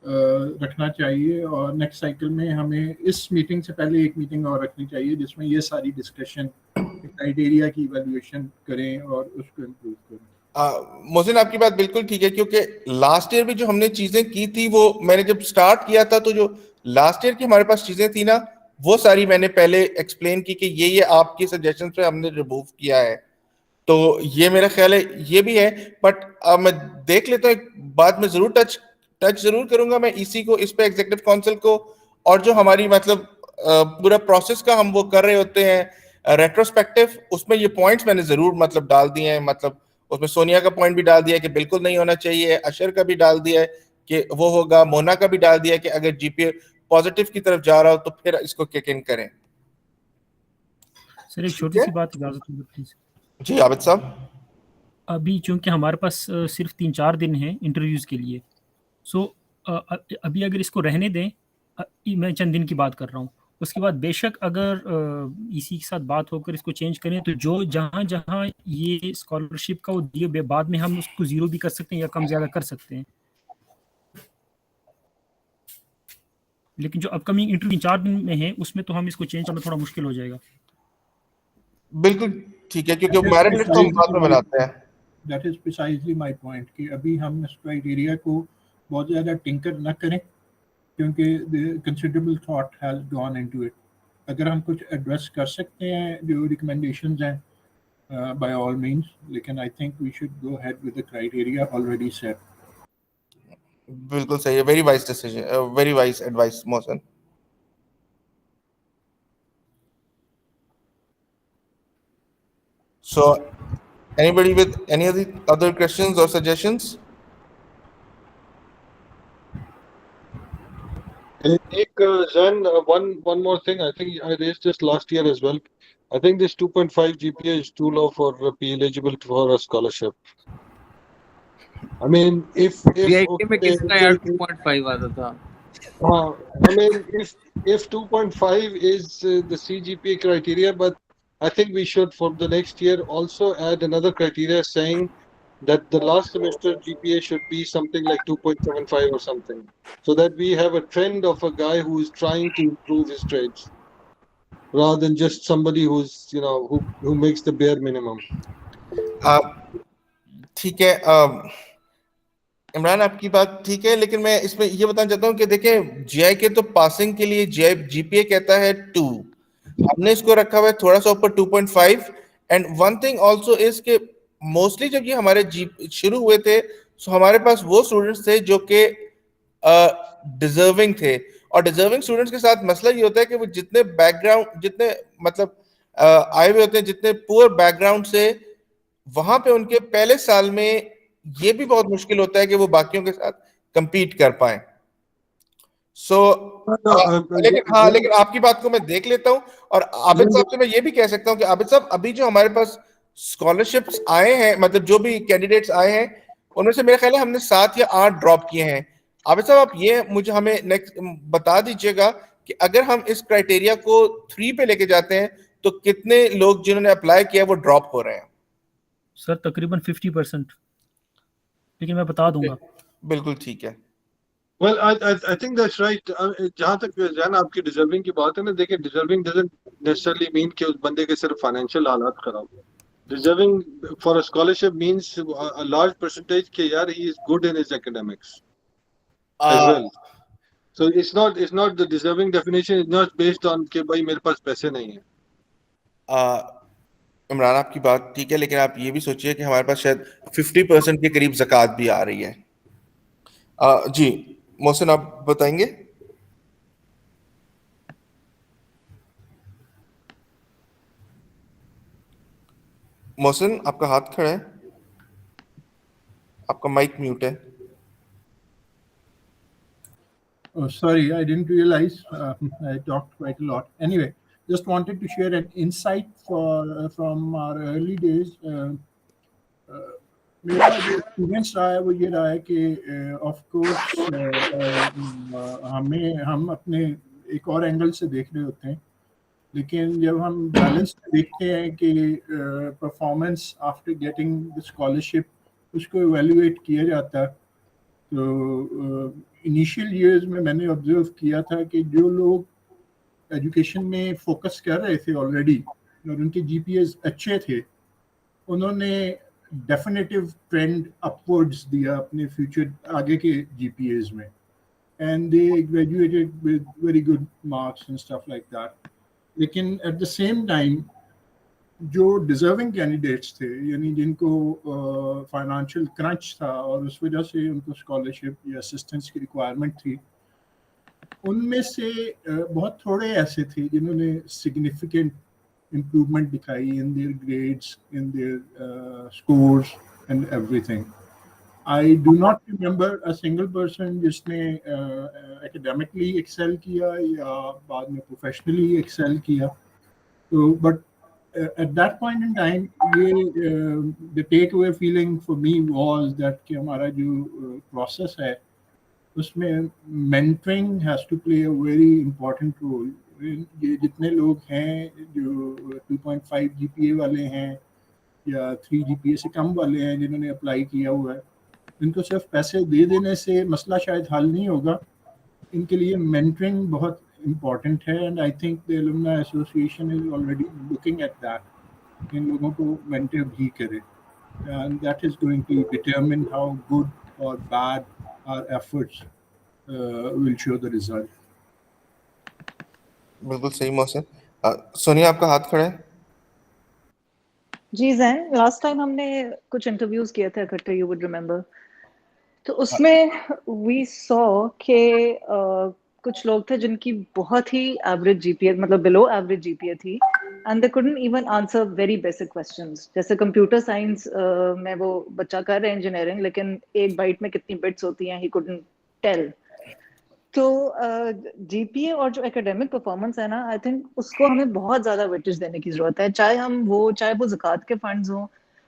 S4: रखना चाहिए, और नेक्स्ट साइकिल में हमें इस मीटिंग से पहले एक मीटिंग और रखनी चाहिए जिसमें ये सारी डिस्कशन क्राइटेरिया की इवैल्यूएशन करें और उसको इम्प्रूव करें.
S2: मोहसिन, आपकी बात बिल्कुल ठीक है, क्योंकि लास्ट ईयर भी जो हमने चीजें की थी वो मैंने जब स्टार्ट किया था तो जो लास्ट ईयर की हमारे पास चीजें थी ना वो सारी मैंने पहले एक्सप्लेन की कि ये आपकी सजेशन पे हमने रिमूव किया है. तो ये मेरा ख्याल है ये भी है, बट मैं देख लेता हूँ, एक बात मैं जरूर टच जरूर करूंगा मैं ईसी को, इस पे एग्जीक्यूटिव काउंसिल को, और जो हमारी मतलब पूरा प्रोसेस का हम वो कर रहे होते हैं रेट्रोस्पेक्टिव, उसमें ये पॉइंट्स मैंने जरूर मतलब डाल दिए हैं. मतलब उसमें सोनिया का पॉइंट भी डाल दिया है कि बिल्कुल नहीं होना चाहिए, अशर का भी डाल दिया है कि वो होगा, मोना का भी डाल दिया है कि अगर जीपीए पॉजिटिव की तरफ जा रहा हो तो फिर इसको किक इन करें.
S6: सर एक छोटी सी बात, इजाजत दीजिए प्लीज.
S2: जी आबिद साहब,
S6: अभी चूंकि हमारे पास सिर्फ 3-4 दिन हैं इंटरव्यूज के लिए, सो अभी अगर इसको रहने दें, मैं चंद दिन की बात कर रहा हूँ, उसके बाद बेशक अगर इसी के साथ बात होकर इसको चेंज करें तो जो जहाँ जहाँ ये स्कॉलरशिप का वो दिए बाद में हम उसको जीरो भी कर सकते हैं या कम ज़्यादा कर सकते हैं. लेकिन जो अपकमिंग इंटरव्यू 4 दिन में है उसमें तो हम इसको चेंज करना थोड़ा मुश्किल हो जाएगा.
S2: बिल्कुल ठीक है, क्योंकि मेरिट लिस्ट हम बाद में बनाते हैं.
S4: That is precisely my point कि अभी हम इस क्राइटेरिया को बहुत ज़्यादा टिंकर न करें, क्योंकि considerable thought has gone into it. अगर हम कुछ एड्रेस कर सकते हैं जो रिकमेंडेशंस हैं by all means. लेकिन I think we should go ahead with the criteria already set.
S2: बिल्कुल सही है, very wise decision, very wise advice, Mohsen. So, anybody with any other questions or suggestions?
S1: Zain, one more thing. I think I raised this last year as well. I think this 2.5 GPA is too low for be eligible for a scholarship. I mean, if
S8: GIKIA में
S1: okay,
S8: किसका यार 2.5 आता था?
S1: I mean, if 2.5 is the CGPA criteria, but I think we should for the next year also add another criteria saying that the last semester GPA should be something like 2.75 or something, so that we have a trend of a guy who is trying to improve his trades rather than just somebody who's who makes the bare minimum.
S2: ठीक है, इमरान आपकी बात ठीक है, लेकिन मैं इसमें ये बताना चाहता हूँ कि देखें, जीआई के तो पासिंग के लिए जीपीए कहता है 2, हमने इसको रखा हुआ है थोड़ा सा ऊपर 2.5. And one thing also is कि मोस्टली जब ये हमारे शुरू हुए थे, तो हमारे पास वो स्टूडेंट्स थे जो कि डिजर्विंग थे, और डिजर्विंग स्टूडेंट्स के साथ मसला ये होता है कि वो जितने बैकग्राउंड, जितने मतलब आए हुए होते हैं, जितने पुअर बैकग्राउंड से, वहां पे उनके पहले साल में ये भी बहुत मुश्किल होता है कि वो बाकियों के साथ compete कर पाए. सो लेकिन आपकी बात को मैं देख लेता हूं, और आबिद साहब से मैं ये भी कह सकता हूं कि आबिद साहब, अभी जो हमारे पास स्कॉलरशिप्स आए हैं, मतलब जो भी कैंडिडेट्स आए हैं, उनमें से मेरे ख्याल है हमने 7 या 8 ड्रॉप किए हैं. आबिद साहब, आप ये मुझे हमें नेक्स्ट बता दीजिएगा कि अगर हम इस क्राइटेरिया को 3 पे लेके जाते हैं तो कितने लोग जिन्होंने अप्लाई किया वो ड्रॉप हो रहे हैं?
S6: सर तकरीबन 50%, लेकिन मैं बता दूंगा.
S2: बिल्कुल ठीक है.
S1: Well, I think that's right. जहाँ तक जान आपकी डिजर्विंग की बात है ना, देखिए, डिजर्विंग doesn't necessarily mean कि उस बंदे के सिर्फ फाइनेंशियल हालात खराब हो. Deserving for a scholarship means a large percentage कि यार he is good in his academics as well. So it's not the deserving definition is not based on कि भाई मेरे पास पैसे नहीं है.
S2: इमरान आपकी बात ठीक है, लेकिन आप ये भी सोचिए कि हमारे पास शायद 50% के करीब ज़कात भी आ रही है. जी मोहसिन, आप बताएंगे? मोहसिन, आपका हाथ खड़ा है, आपका माइक म्यूट है.
S4: Oh, sorry, I didn't realize. I talked quite a lot. Anyway, just wanted to share an insight from our early days. मेरा जो एक्सपीरियंस रहा है वो ये रहा है कि ऑफ कोर्स हम अपने एक और एंगल से देख रहे होते हैं, लेकिन जब हम बैलेंस देखते हैं कि performance after getting the scholarship उसको एवेल्युएट किया जाता है, तो इनिशियल ईयर्स में मैंने ऑब्जर्व किया था कि जो लोग एजुकेशन में फोकस कर रहे थे ऑलरेडी और उनके जीपीएस अच्छे थे, उन्होंने डेफिनेटिव ट्रेंड अपवर्ड्स दिया अपने फ्यूचर आगे के जीपीएस में, and they graduated with very good marks and stuff like that. लेकिन एट द सेम टाइम जो डिजर्विंग कैंडिडेट्स थे, यानी जिनको फाइनेंशियल क्रंच था और उस वजह से उनको स्कॉलरशिप या असिस्टेंस की रिक्वायरमेंट थी, उनमें से बहुत थोड़े ऐसे थे जिन्होंने सिग्निफिकेंट improvement दिखाई in their grades, in their scores and everything. I do not remember a single person जिसने academically excel किया या बाद में professionally excel किया. So, but at that point in time, ये the takeaway feeling for me was that कि हमारा जो process है उसमें mentoring has to play a very important role. ये जितने लोग हैं जो 2.5 जीपीए वाले हैं या 3 जीपीए से कम वाले हैं जिन्होंने अप्लाई किया हुआ है, इनको सिर्फ पैसे दे देने से मसला शायद हल नहीं होगा. इनके लिए मेंटरिंग बहुत इम्पॉर्टेंट है, and I think the alumni association is already looking at that. इन लोगों को मेंटर भी करे, and that is going to determine how good और bad our efforts will show the result.
S2: बिल्कुल सही मोहसिन. सोनिया, आपका हाथ खड़ा है.
S10: जी जैन, लास्ट टाइम हमने कुछ इंटरव्यूज किए थे इकट्ठे, यू वुड रिमेम्बर, तो उसमें वी सॉ के कुछ लोग थे जिनकी बहुत ही एवरेज जीपीए, मतलब बिलो एवरेज जीपीए थी, and they couldn't even answer very basic questions, जैसे कंप्यूटर साइंस में वो बच्चा कर रहे हैं इंजीनियरिंग, लेकिन एक बाइट में कितनी बिट्स होती हैं ही कुडंट टेल। तो जीपीए और जो एकेडमिक परफॉर्मेंस है ना, आई थिंक उसको हमें बहुत ज्यादा वेटेज देने की जरूरत है, चाहे वो ज़कात के फंड्स हों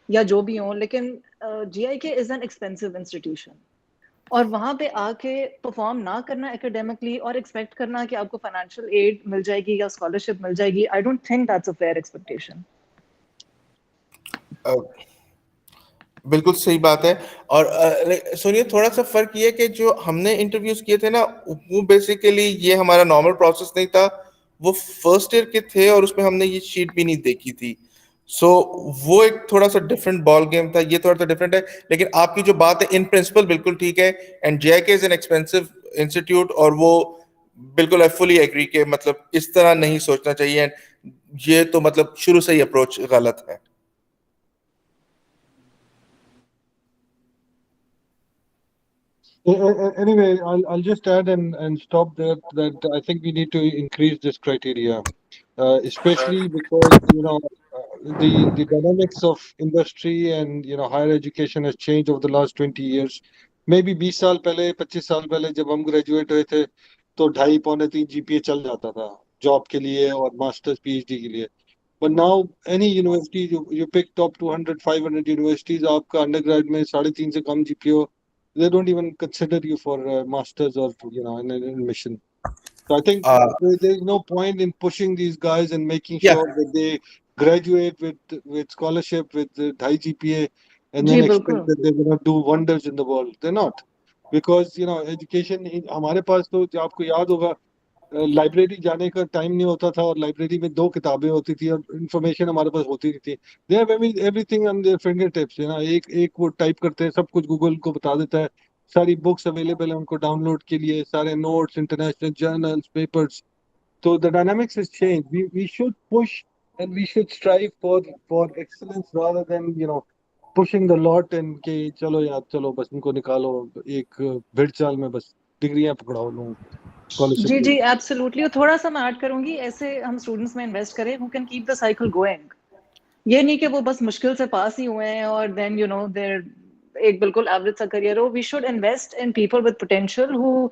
S10: या जो भी हों, लेकिन जीआईके इज एन एक्सपेंसिव इंस्टीट्यूशन, और वहां पे आके परफॉर्म ना करना एकेडमिकली और एक्सपेक्ट करना कि आपको फाइनेंशियल एड मिल जाएगी या स्कॉलरशिप मिल जाएगी, I don't think that's a fair expectation.
S2: बिल्कुल सही बात है। और सुनिए, थोड़ा सा फर्क ये है कि जो हमने इंटरव्यूज किए थे ना, वो बेसिकली ये हमारा नॉर्मल प्रोसेस नहीं था, वो फर्स्ट ईयर के थे और उसमें हमने ये शीट भी नहीं देखी थी। सो वो एक थोड़ा सा डिफरेंट बॉल गेम था, ये थोड़ा सा डिफरेंट है। लेकिन आपकी जो बात है इन प्रिंसिपल बिल्कुल ठीक है, and JIK is an expensive institute, और वो बिल्कुल आई फुली एग्री के मतलब इस तरह नहीं सोचना चाहिए, एंड ये तो मतलब शुरू से ही अप्रोच गलत है।
S1: Anyway, I'll just add and stop there that I think we need to increase this criteria, especially because the dynamics of industry and higher education has changed over the last 20 years. Maybe 20 साल पहले 25 साल पहले जब हम graduate हुए थे तो 2.5 पौने 3 जीपीए चल जाता था जॉब के लिए और मास्टर्स पीएचडी के लिए. But now any university you pick top 200 500 universities, आपका अंडरग्रेड में 3.5 से कम GPO, they don't even consider you for masters or an admission. So I think there is no point in pushing these guys and making
S2: Yeah.
S1: sure that they graduate with scholarship with high GPA and
S10: जी
S1: then expect
S10: बिल्कुल.
S1: that they're going to do wonders in the world. They're not, because education हमारे पास तो आपको याद होगा library जाने का time नहीं होता था और लाइब्रेरी में 2 किताबें होती थी और इंफॉर्मेशन हमारे पास होती नहीं थी. They have everything on their finger tips. एक एक वो टाइप करते हैं, सब कुछ गूगल को बता देता है, सारी बुक्स अवेलेबल है उनको डाउनलोड के लिए, सारे नोट्स, इंटरनेशनल जर्नल्स, पेपर्स. तो the dynamics has change. We should push and we should strive for excellence rather than pushing the lot and के चलो यार चलो बस इनको निकालो एक भेड़ चाल में बस डिग्रियां पकड़ाओ लोगों को स्कॉलरशिप
S10: जी
S1: के
S10: जी
S1: लिए.
S10: एब्सोल्युटली. और थोड़ा सा मैं ऐड करूंगी, ऐसे हम स्टूडेंट्स में इन्वेस्ट करें who can keep the cycle going. ये नहीं कि वो बस मुश्किल से पास ही हुए हैं और देन देर एक बिल्कुल एवरेज सा करियर हो. We should invest in people with potential who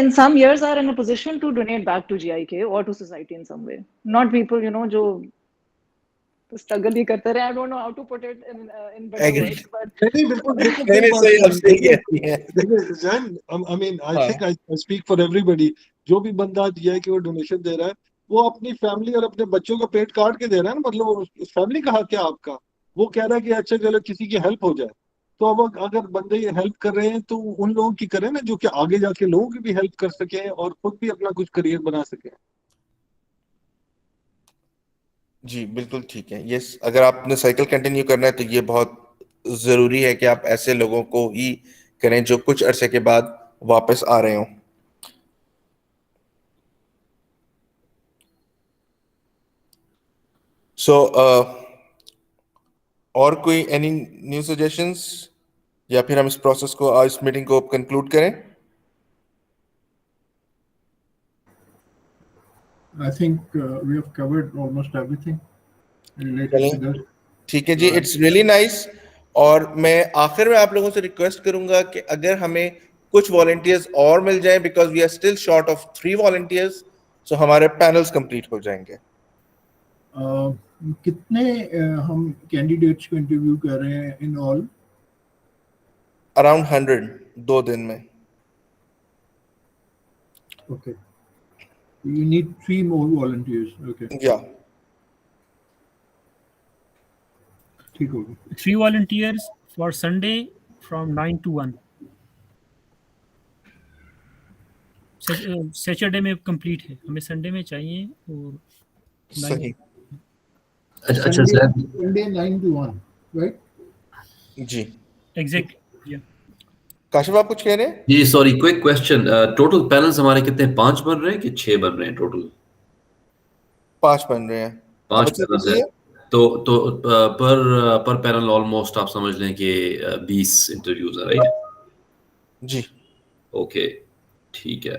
S10: in some years are in a position to donate back to GIK or to society in some way, not people जो struggle ही करते रहे. I don't know how to put it in better
S2: Agree.
S10: words, but
S1: नहीं बिल्कुल बिल्कुल
S2: नहीं
S1: सही
S2: नहीं,
S1: बात
S2: सही
S1: है.
S2: आप सही कहती हैं।
S1: देखिए जैन, I mean I
S2: हाँ.
S1: think I speak for everybody. जो भी बंदा दिया है कि वो डोनेशन दे रहा है, वो अपनी फैमिली और अपने बच्चों का पेट काट के दे रहा है ना. मतलब फैमिली का हक है आपका. वो कह रहा है कि अच्छा चलो किसी की हेल्प हो जाए. तो अब अगर बंदे ये हेल्प कर रहे हैं तो उन लोगों की करें ना जो कि आगे जाके लोगों की भी हेल्प कर सके और खुद भी अपना कुछ करियर बना सके.
S2: जी बिल्कुल ठीक है. यस, अगर आपने साइकिल कंटिन्यू करना है तो ये बहुत जरूरी है कि आप ऐसे लोगों को ही करें जो कुछ अरसे के बाद वापस आ रहे हों. सो और कोई एनी न्यू सजेशंस, या फिर हम इस प्रोसेस को आज इस मीटिंग को कंक्लूड करें?
S4: I think we have covered almost everything related to
S2: चलें,
S4: that.
S2: ठीक है जी. It's really nice. और मैं आखिर में आप लोगों से रिक्वेस्ट करूंगा कि अगर हमें कुछ वॉलंटियर्स और मिल जाएं, because we are still short of 3 volunteers, so हमारे पैनल्स कंप्लीट हो जाएंगे.
S4: कितने हम कैंडिडेट्स को इंटरव्यू कर रहे हैं इन ऑल?
S2: अराउंड 100 2 दिन में.
S4: Okay. You need 3 more volunteers. Okay.
S2: या
S4: ठीक होगा.
S6: 3 volunteers for Sunday from 9 to 1. Saturday में कंप्लीट है, हमें संडे में चाहिए. और
S2: सही.
S9: अच्छा
S4: Sunday 9 to 1, right?
S2: जी.
S6: एग्जैक्ट.
S2: काशिफ आप कुछ कह रहे हैं?
S9: जी sorry, quick question. Total panels हमारे कितने, 5 बन रहे हैं कि 6 बन रहे हैं टोटल?
S2: 5 बन रहे हैं.
S9: 5
S2: बच्चे
S9: पैनल्स
S2: कितनी
S9: है.
S2: है?
S9: तो पर पैनल ऑलमोस्ट आप समझ लें कि 20 इंटरव्यूज है, राइट?
S2: जी
S9: ओके, ठीक है।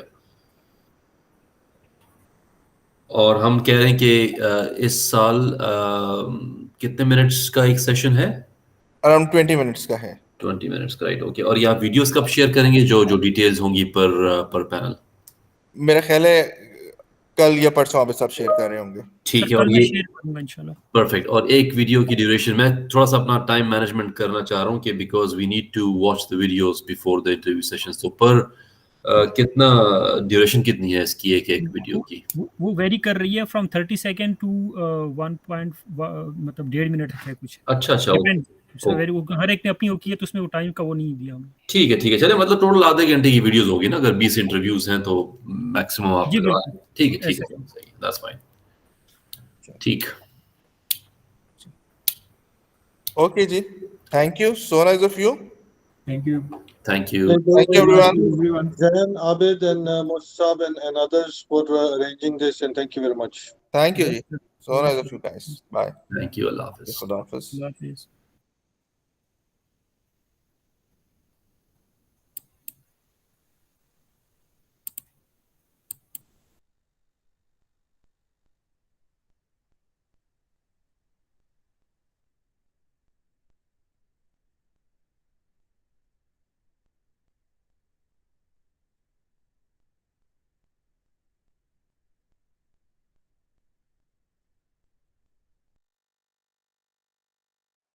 S9: और हम कह रहे हैं कि इस साल कितने मिनट्स का एक सेशन है?
S2: अराउंड 20 मिनट्स का है।
S9: 20 मिनट्स का, राइट? ओके। और ये आप वीडियोस कब शेयर करेंगे, जो डिटेल्स होंगी पर पैनल?
S2: मेरा ख्याल है कल या परसों आप सब शेयर कर रहे होंगे।
S9: ठीक
S6: सर
S9: है।
S6: कल
S9: और
S6: मैं
S9: ये
S6: शेयर करूंगा इंशाल्लाह।
S9: परफेक्ट। और एक वीडियो की ड्यूरेशन, मैं थोड़ा सा अपना टाइम मैनेजमेंट करना चाह रहा हूँ कि because we need to watch the videos before the interview sessions. तो कितना ड्यूरेशन कितनी है इसकी, एक वीडियो की?
S6: वो वेरी कर रही है फ्रॉम 30 सेकेंड टू 1 पॉइंट, मतलब 1.5 मिनट तक है कुछ।
S9: अच्छा अच्छा,
S6: डिपेंड, सो वेरी, हर एक ने अपनी होती है तो उसमें वो टाइम का वो नहीं दिया हमें।
S9: ठीक है ठीक है। चले, मतलब टोटल आधे घंटे की वीडियोस होगी ना, अगर 20 इंटरव्यूज हैं तो मैक्सिमम आप
S6: जी
S9: लगा।
S6: बिल्कुल,
S9: ठीक है ठीक
S6: ऐसा
S9: है, सही, दैट्स फाइन। ठीक।
S2: ओके जी, thank you, so nice of you.
S4: Thank you.
S9: Thank you.
S2: Thank you, everyone.
S4: Everyone.
S1: Zain, Abid, and Musab and others for arranging this, and thank you very much.
S2: Thank you
S6: Yes,
S2: जी,
S6: sir.
S2: so
S6: Yes,
S2: nice
S6: sir.
S2: of you guys. Bye.
S9: Thank you. अल्लाह हाफिज।
S2: खुदा हाफिज।
S6: Allah Hafiz.